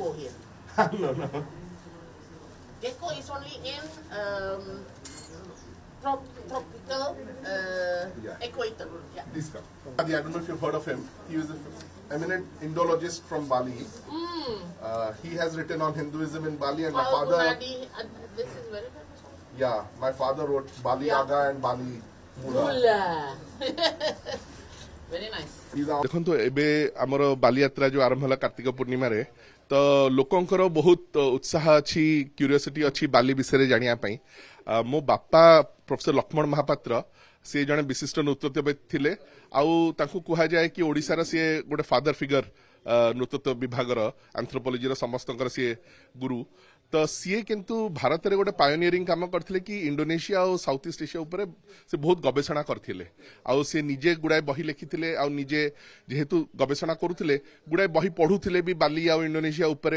gecko here. No. Gecko is only in tropical equator. Yeah. This guy. I don't know if you've heard of him. He was an eminent Indologist from Bali. He has written on Hinduism in Bali, and my father. This is very famous. Yeah, my father wrote Bali Aga and Bali Mula. Very nice. देखो एबे आमर बालीयात्रा जो आरंभ है कार्तिक पूर्णिमा रे तो लोकंकर बहुत उत्साह अच्छी क्यूरियोसिटी अच्छी बाली विषय जानिया पई मो बापा प्रोफेसर लक्ष्मण महापात्र सी जने विशिष्ट नृतत्वविद थिले आउ तांकु कुहा जाए कि ओडिसा सी गोटे फादर फिगर नृतत्व विभाग एंथ्रोपोलॉजी समस्त सी गुरु तो सी किंतु भारत में गोटे पायोनियरिंग काम करथिले कि इंडोनेशिया और साउथ ईस्ट एशिया ऊपर से बहुत गवेषणा करथिले आउ से निजे गुड़ाए बही लिखिथिले आउ निजे जेहेतु गवेषणा करुथिले गुड़ाए बही पढ़ुथिले भी बाली आउ इंडोनेशिया ऊपर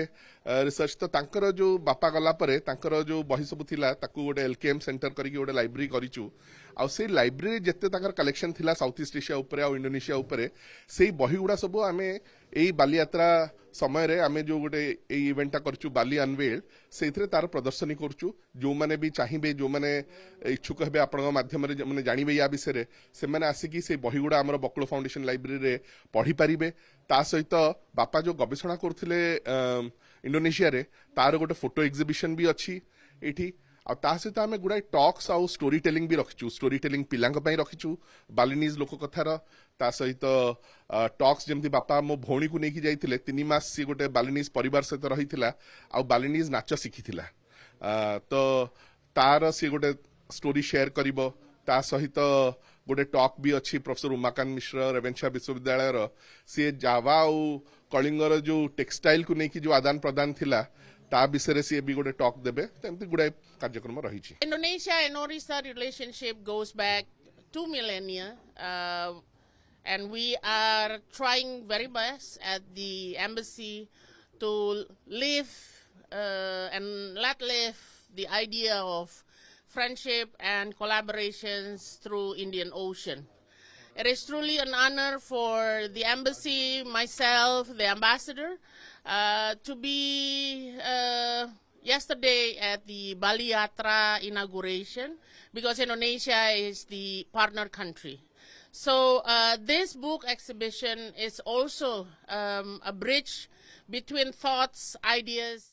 रिसर्च तो तांकर जो बापा गला परे तांकर जो बही सब थिला ताकू गोटे एलकेएम सेंटर करके गोटे लाइब्रेरी करिचु आउ से लाइब्रेरी जत्ते तांकर कलेक्शन थिला साउथ ईस्ट एशिया ऊपर आउ इंडोनेशिया ऊपर से बही गुड़ा सब आमे एई बालीयात्रा समय रे आमे जो गोटे एई इवेंटा करचु बाली अनवेल सेथरे तार प्रदर्शनी करचु जो माने भी चाहिबे जो माने इच्छुक हेबे आपन माध्यम रे माने जानिबे या विषय रे से माने आसी कि से बही गुड़ा हमर बकुल फाउंडेशन लाइब्रेरी रे पढ़ी परिबे ता सहित बापा जो गवेषणा करथिले इंडोनेशिया रे तार गोटे फोटो एग्जिबिशन भी अछि एठी आ ता सहित आमे गुडाई टॉक्स आउ स्टोरी टेलिंग भी रखिचु स्टोरी टेलिंग पिलांग पई रखिचु बालिनीज लोक कथार ता सहित टॉक्स जेमती बापा मो भौणी को नेकी जाइथिले 3 मास सी गोटे बालिनीज परिवार सहित रहिथिला आ बालिनीज नाच शिखिथिला तो तार सी गोटे स्टोरी शेयर करिवो ता सहित गोटे टॉक भी अच्छी प्रोफेसर उमाकांत मिश्र रेवेन्शा विश्वविद्यालय सी जावा और कलिंगर जो टेक्सटाइल को नेकी जो आदान प्रदान थिला ता विषय सी भी गोटे टॉक देबे तेमती गुडे कार्यक्रम रहिछि Indonesia and Orissa relationship goes back 2 millennia, and we are trying very best at the embassy to live and let live the idea of friendship and collaborations through Indian Ocean. It is truly an honor for the embassy, myself, the ambassador, to be yesterday at the Baliyatra inauguration because Indonesia is the partner country. So this book exhibition is also a bridge between thoughts, ideas.